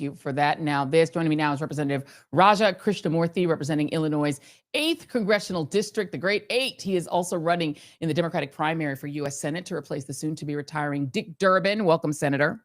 you for that. Now, joining me now is Representative Raja Krishnamoorthi, representing Illinois' 8th Congressional District, the Great Eight. He is also running in the Democratic primary for U.S. Senate to replace the soon-to-be retiring Dick Durbin. Welcome, Senator.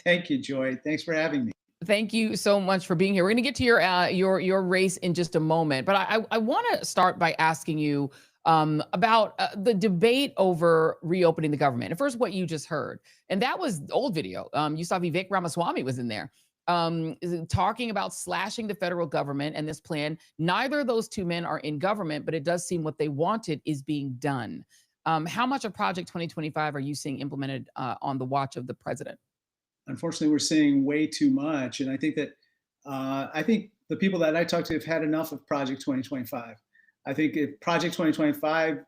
Thank you, Joy. Thanks for having me. Thank you so much for being here. We're going to get to your race in just a moment, but I want to start by asking you about the debate over reopening the government. And first, what you just heard, and that was the old video. You saw Vivek Ramaswamy was in there talking about slashing the federal government and this plan. Neither of those two men are in government, but it does seem what they wanted is being done. How much of Project 2025 are you seeing implemented on the watch of the president? Unfortunately, we're seeing way too much. And I think that the people that I talked to have had enough of Project 2025. I think if Project 2025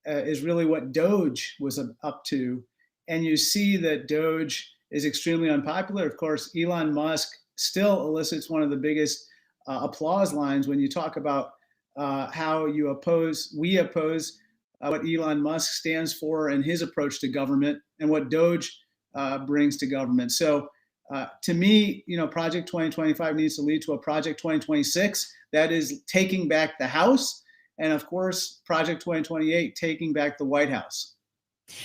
is really what Doge was up to. And you see that Doge is extremely unpopular. Of course, Elon Musk still elicits one of the biggest applause lines when you talk about how we oppose what Elon Musk stands for and his approach to government and what Doge brings to government. So to me, Project 2025 needs to lead to a Project 2026 that is taking back the House. And of course, Project 2028, taking back the White House.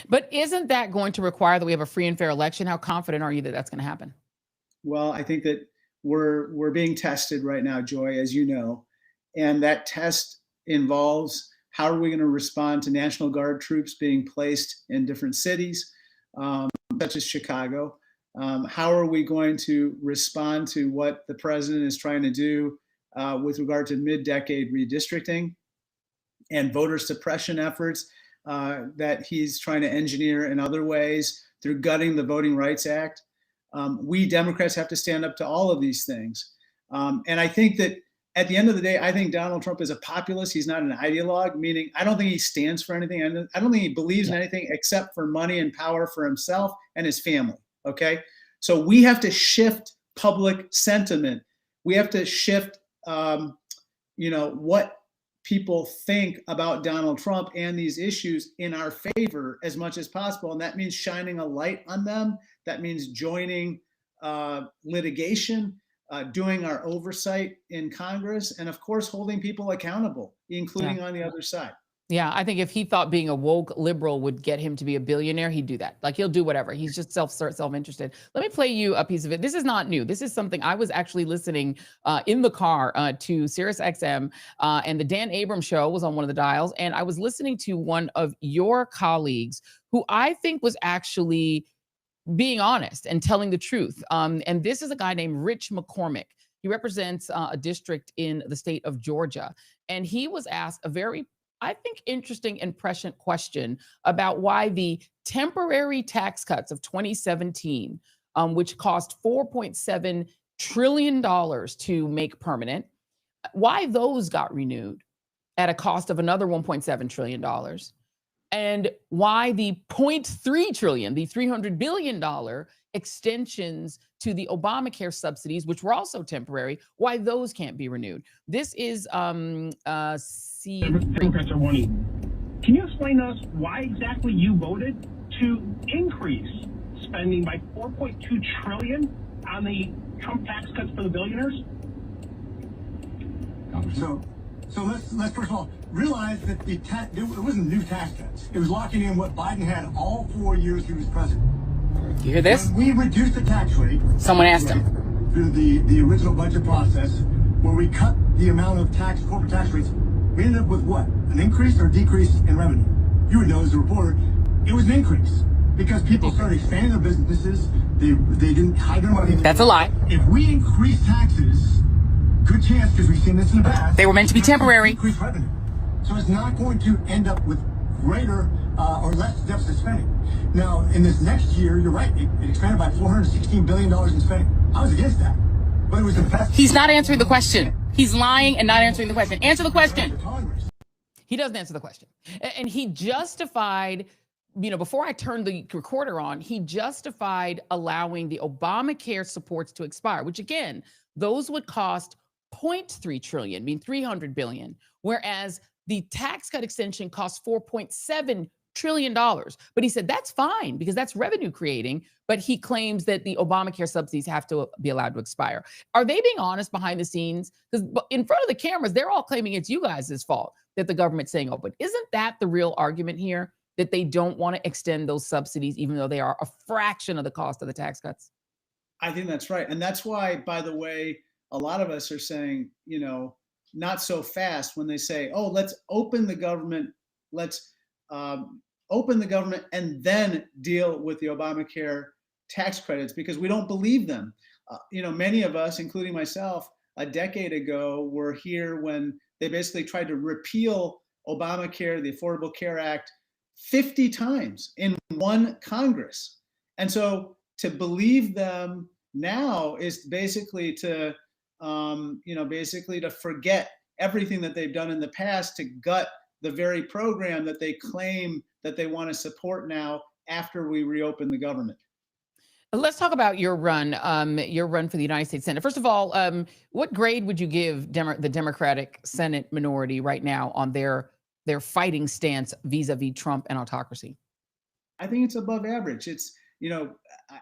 But isn't that going to require that we have a free and fair election? How confident are you that that's going to happen? Well, I think that we're being tested right now, Joy, as you know. And that test involves how are we going to respond to National Guard troops being placed in different cities, such as Chicago? How are we going to respond to what the president is trying to do with regard to mid-decade redistricting and voter suppression efforts that he's trying to engineer in other ways through gutting the Voting Rights Act? We Democrats have to stand up to all of these things. And I think that at the end of the day, I think Donald Trump is a populist. He's not an ideologue, meaning I don't think he stands for anything. I don't think he believes in anything except for money and power for himself and his family. Okay. So we have to shift public sentiment. We have to shift, what people think about Donald Trump and these issues in our favor as much as possible. And that means shining a light on them. That means joining litigation, doing our oversight in Congress, and of course, holding people accountable, including on the other side. Yeah, I think if he thought being a woke liberal would get him to be a billionaire, he'd do that. Like, he'll do whatever. He's just self-interested. Let me play you a piece of it. This is not new. This is something I was actually listening in the car to Sirius XM, and the Dan Abrams show was on one of the dials, and I was listening to one of your colleagues who I think was actually being honest and telling the truth. And this is a guy named Rich McCormick. He represents a district in the state of Georgia, and he was asked a very, I think, interesting and prescient question about why the temporary tax cuts of 2017, which cost $4.7 trillion to make permanent, why those got renewed at a cost of another $1.7 trillion, and why the $0.3 trillion, the $300 billion extensions to the Obamacare subsidies, which were also temporary, why those can't be renewed. This is Democrats are wanting. Can you explain to us why exactly you voted to increase spending by $4.2 trillion on the Trump tax cuts for the billionaires? So let's first of all realize that it wasn't new tax cuts. It was locking in what Biden had all 4 years he was president. You hear this? When we reduced the tax rate. Someone asked him. Through the original budget process, where we cut the amount of corporate tax rates, we ended up with what? An increase or decrease in revenue? You would know as a reporter, it was an increase because people started expanding their businesses. They didn't hide their money. That's a lie. If we increase taxes, good chance, because we've seen this in the past. They were meant to be temporary. Increase revenue. So it's not going to end up with greater or less deficit spending. Now, in this next year, you're right, it expanded by $416 billion in spending. I was against that. But it was the best. He's not answering the question. He's lying and not answering the question. Answer the question. He doesn't answer the question. And he justified, before I turned the recorder on, he justified allowing the Obamacare supports to expire, which again, those would cost $0.3 trillion, $300 billion, whereas the tax cut extension costs $4.7 trillion. But he said that's fine because that's revenue creating. But he claims that the Obamacare subsidies have to be allowed to expire. Are they being honest behind the scenes? Because in front of the cameras, they're all claiming it's you guys' fault that the government's saying open. Isn't that the real argument here? That they don't want to extend those subsidies, even though they are a fraction of the cost of the tax cuts? I think that's right. And that's why, by the way, a lot of us are saying, not so fast when they say, oh, let's open the government. Let's open the government and then deal with the Obamacare tax credits, because we don't believe them. Many of us, including myself, a decade ago were here when they basically tried to repeal Obamacare, the Affordable Care Act, 50 times in one Congress. And so to believe them now is basically to, basically to forget everything that they've done in the past, to gut the very program that they claim that they want to support now after we reopen the government. Let's talk about your run for the United States Senate. First of all, what grade would you give the Democratic Senate minority right now on their fighting stance vis-a-vis Trump and autocracy? I think it's above average. It's,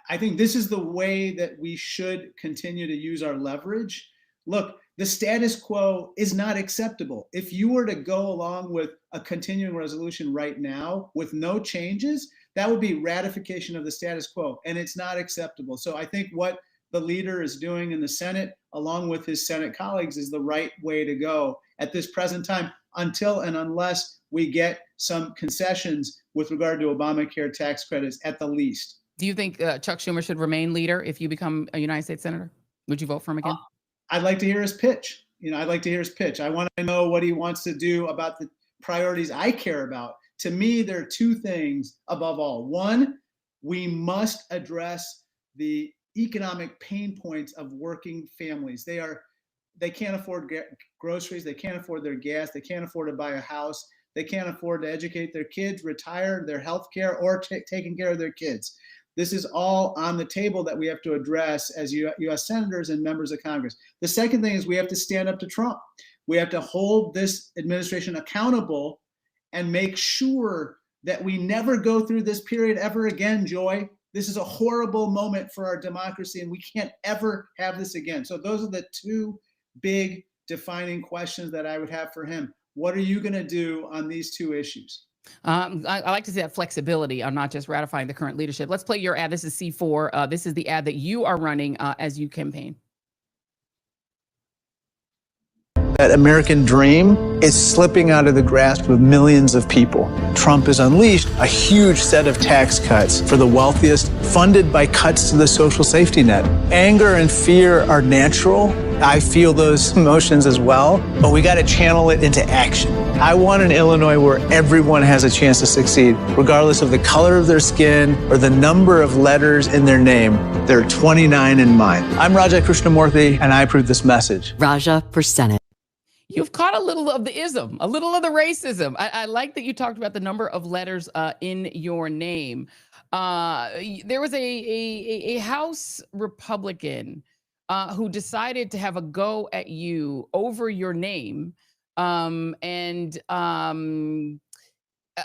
I think this is the way that we should continue to use our leverage. Look, the status quo is not acceptable. If you were to go along with a continuing resolution right now with no changes, that would be ratification of the status quo, and it's not acceptable. So I think what the leader is doing in the Senate, along with his Senate colleagues, is the right way to go at this present time, until and unless we get some concessions with regard to Obamacare tax credits at the least. Do you think Chuck Schumer should remain leader if you become a United States Senator? Would you vote for him again? I'd like to hear his pitch. I'd like to hear his pitch. I want to know what he wants to do about the priorities I care about. To me, there are two things above all. One, we must address the economic pain points of working families. They can't afford groceries. They can't afford their gas. They can't afford to buy a house. They can't afford to educate their kids, retire, their health care, or taking care of their kids. This is all on the table that we have to address as U.S. senators and members of Congress. The second thing is we have to stand up to Trump. We have to hold this administration accountable and make sure that we never go through this period ever again, Joy. This is a horrible moment for our democracy, and we can't ever have this again. So those are the two big defining questions that I would have for him. What are you going to do on these two issues? I like to see that flexibility on not just ratifying the current leadership. Let's play your ad. This is C4. This is the ad that you are running as you campaign. That American dream is slipping out of the grasp of millions of people. Trump has unleashed a huge set of tax cuts for the wealthiest, funded by cuts to the social safety net. Anger and fear are natural. I feel those emotions as well, but we got to channel it into action. I want an Illinois where everyone has a chance to succeed, regardless of the color of their skin or the number of letters in their name. There are 29 in mine. I'm Raja Krishnamurthy, and I approve this message. Raja for Senate. You've caught a little of the ism, a little of the racism. I like that you talked about the number of letters in your name. There was a House Republican who decided to have a go at you over your name, and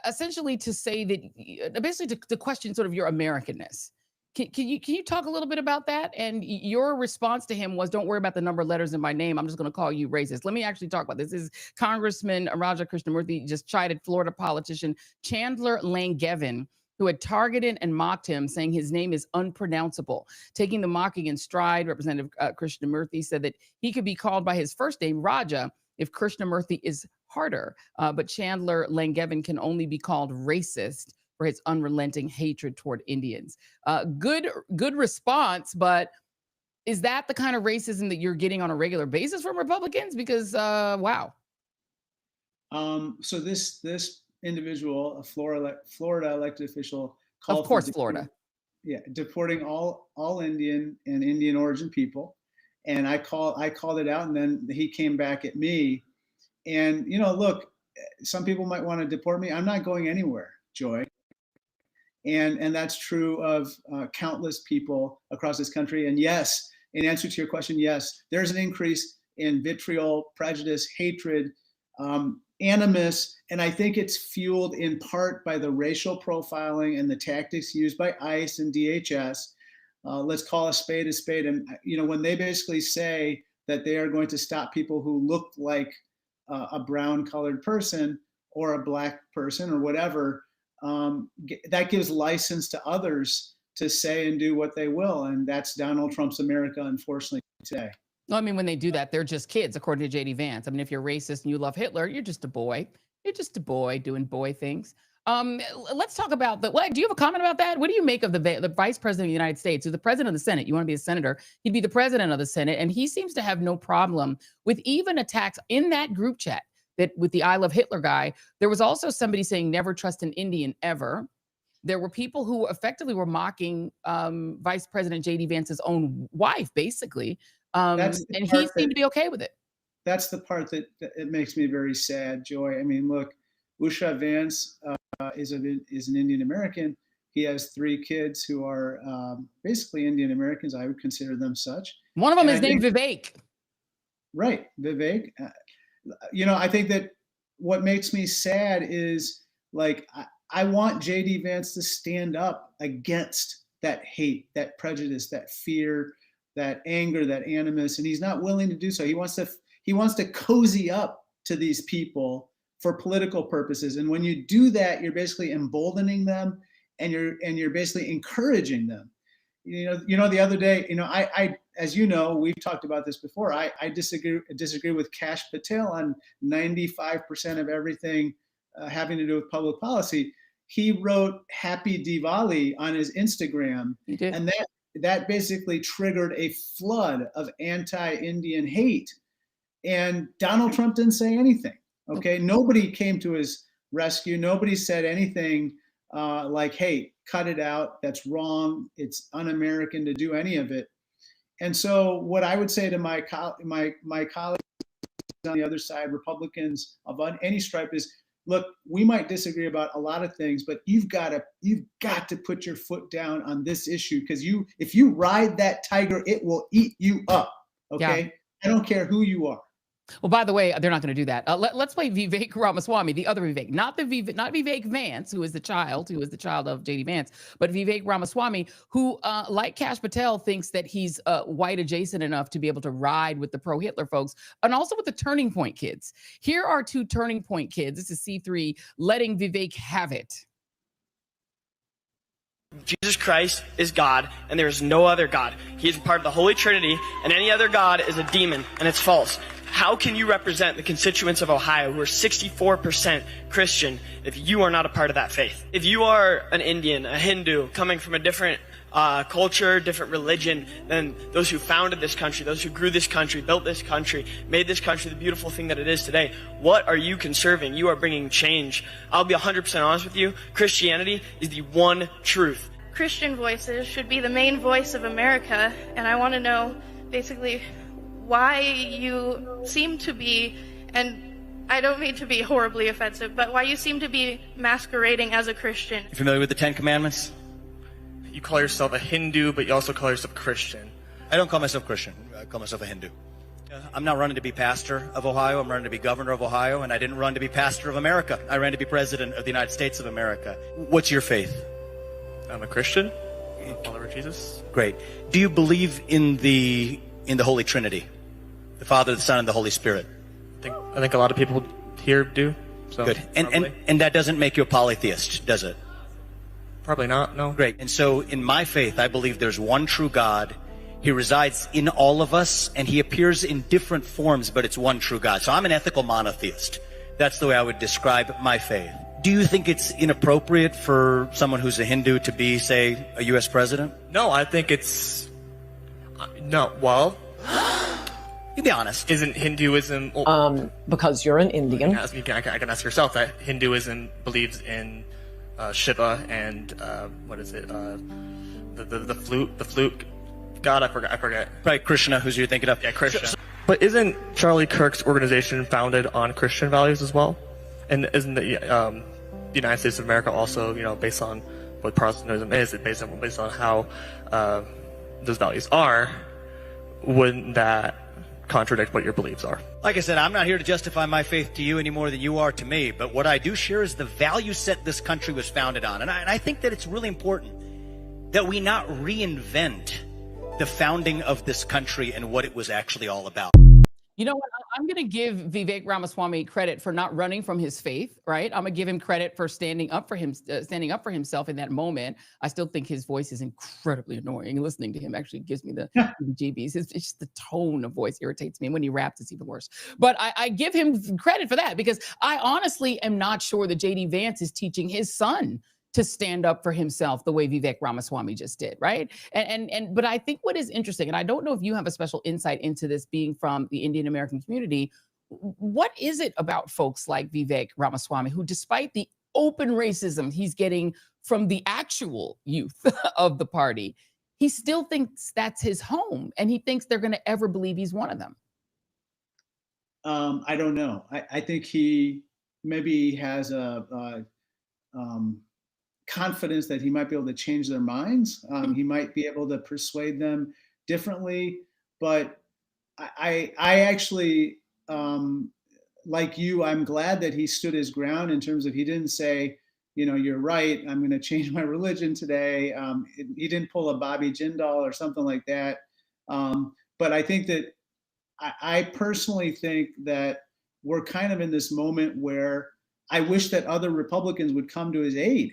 essentially to say that, basically to question sort of your Americanness. Can you talk a little bit about that? And your response to him was, don't worry about the number of letters in my name. I'm just going to call you racist. Let me actually talk about this. This is Congressman Raja Krishnamurthy just chided Florida politician Chandler Langevin, who had targeted and mocked him, saying his name is unpronounceable. Taking the mocking in stride, Representative Krishnamoorthi said that he could be called by his first name, Raja, if Krishnamurthy is harder. But Chandler Langevin can only be called racist for his unrelenting hatred toward Indians. Good response, but is that the kind of racism that you're getting on a regular basis from Republicans? Because wow. So this individual, a Florida elected official, called of course, Florida. Yeah, deporting all Indian and Indian origin people, and I called it out, and then he came back at me, and look, some people might want to deport me. I'm not going anywhere, Joy. And that's true of countless people across this country. And yes, in answer to your question, yes, there's an increase in vitriol, prejudice, hatred animus, and I think it's fueled in part by the racial profiling and the tactics used by ICE and DHS. Let's call a spade a spade. And when they basically say that they are going to stop people who look like a brown colored person or a black person or whatever, that gives license to others to say and do what they will. And that's Donald Trump's America, unfortunately, today. No, I mean, when they do that, they're just kids, according to J.D. Vance. I mean, if you're racist and you love Hitler, you're just a boy. You're just a boy doing boy things. Let's talk about do you have a comment about that? What do you make of the vice president of the United States, who's the president of the Senate? You want to be a senator, he'd be the president of the Senate. And he seems to have no problem with even attacks in that group chat that with the I Love Hitler guy. There was also somebody saying never trust an Indian ever. There were people who effectively were mocking Vice President J.D. Vance's own wife, basically. And he seemed to be okay with it. That's the part that it makes me very sad, Joy. I mean, look, Usha Vance is an Indian American. He has 3 kids who are basically Indian Americans. I would consider them such. One of them is named Vivek. Right, Vivek. I think that what makes me sad is, like, I want J.D. Vance to stand up against that hate, that prejudice, that fear, that anger, that animus, and he's not willing to do so. He wants to cozy up to these people for political purposes. And when you do that, you're basically emboldening them, and you're basically encouraging them. The other day, I as you know, we've talked about this before. I disagree with Kash Patel on 95% of everything having to do with public policy. He wrote "Happy Diwali" on his Instagram, and that basically triggered a flood of anti-Indian hate. And Donald Trump didn't say anything. Okay, nobody came to his rescue. Nobody said anything like, "Hey, cut it out. That's wrong. It's un-American to do any of it." And so, what I would say to my colleagues on the other side, Republicans of any stripe, is, look, we might disagree about a lot of things, but you've got to put your foot down on this issue, because if you ride that tiger, it will eat you up. Okay, yeah. I don't care who you are. Well, by the way, they're not going to do that. Let's play Vivek Ramaswamy, the other Vivek, not Vivek Vance, who is the child of J.D. Vance, but Vivek Ramaswamy, who, like Kash Patel, thinks that he's white adjacent enough to be able to ride with the pro-Hitler folks, and also with the Turning Point kids. Here are 2 Turning Point kids. This is C3 letting Vivek have it. Jesus Christ is God, and there is no other God. He is part of the Holy Trinity, and any other God is a demon, and it's false. How can you represent the constituents of Ohio who are 64% Christian if you are not a part of that faith? If you are an Indian, a Hindu, coming from a different culture, different religion than those who founded this country, those who grew this country, built this country, made this country the beautiful thing that it is today, what are you conserving? You are bringing change. I'll be 100% honest with you. Christianity is the one truth. Christian voices should be the main voice of America, and I want to know basically why you seem to be, and I don't mean to be horribly offensive, but why you seem to be masquerading as a Christian. You familiar with the 10 Commandments? You call yourself a Hindu, but you also call yourself Christian. I don't call myself Christian. I call myself a Hindu. I'm not running to be pastor of Ohio. I'm running to be governor of Ohio, and I didn't run to be pastor of America. I ran to be president of the United States of America. What's your faith? I'm a Christian. I'm a follower of Jesus. Great. Do you believe in the Holy Trinity? The Father, the Son, and the Holy Spirit? I think a lot of people here do. So good. And that doesn't make you a polytheist, does it? Probably not, no. Great. And so in my faith, I believe there's one true God. He resides in all of us, and he appears in different forms, but it's one true God. So I'm an ethical monotheist. That's the way I would describe my faith. Do you think it's inappropriate for someone who's a Hindu to be, say, a U.S. president? No, I think it's... No, well... You be honest. Isn't Hinduism... Because you're an Indian. I can ask yourself that. Hinduism believes in Shiva and what is it? The flute god. I forget. Right, Krishna, who's you're thinking of? Yeah, Krishna. But isn't Charlie Kirk's organization founded on Christian values as well? And isn't the United States of America also, based on what Protestantism is, based on how those values are? Wouldn't that contradict what your beliefs are. Like I said, I'm not here to justify my faith to you any more than you are to me, but what I do share is the value set this country was founded on. And I think that it's really important that we not reinvent the founding of this country and what it was actually all about. You know what? I'm going to give Vivek Ramaswamy credit for not running from his faith, right? I'm going to give him credit for standing up for himself in that moment. I still think his voice is incredibly annoying. Listening to him actually gives me the GBs. It's just the tone of voice irritates me. And when he raps, it's even worse. But I give him credit for that because I honestly am not sure that J.D. Vance is teaching his son to stand up for himself the way Vivek Ramaswamy just did, right? But I think what is interesting, and I don't know if you have a special insight into this being from the Indian American community, what is it about folks like Vivek Ramaswamy who, despite the open racism he's getting from the actual youth of the party, he still thinks that's his home and he thinks they're going to ever believe he's one of them? I don't know. I think he maybe has a confidence that he might be able to change their minds. He might be able to persuade them differently. But I actually, like you, I'm glad that he stood his ground in terms of he didn't say, you know, you're right, I'm going to change my religion today. He didn't pull a Bobby Jindal or something like that. But I think that I personally think that we're kind of in this moment where I wish that other Republicans would come to his aid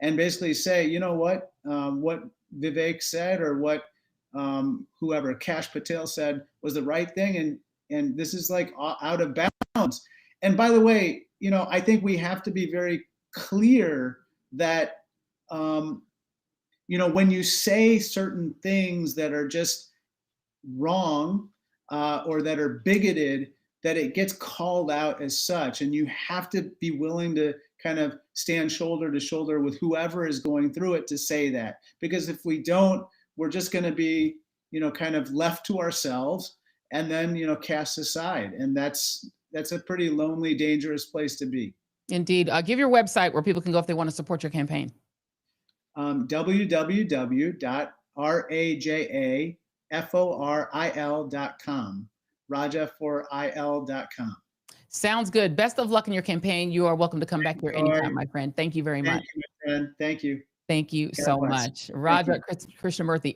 and basically say, you know what Vivek said or what whoever Kash Patel said was the right thing, and this is like out of bounds. And by the way, you know, I think we have to be very clear that you know, when you say certain things that are just wrong or that are bigoted, that it gets called out as such, and you have to be willing to kind of stand shoulder to shoulder with whoever is going through it to say that. Because if we don't, we're just going to be, you know, kind of left to ourselves and then, you know, cast aside. And that's a pretty lonely, dangerous place to be. Indeed. Give your website where people can go if they want to support your campaign. www.rajaforil.com. rajaforil.com. Sounds good. Best of luck in your campaign. You are welcome to come back here anytime, my friend. Thank you very much. Thank you, my friend. Thank you. Thank you so much. Raja Krishnamoorthi.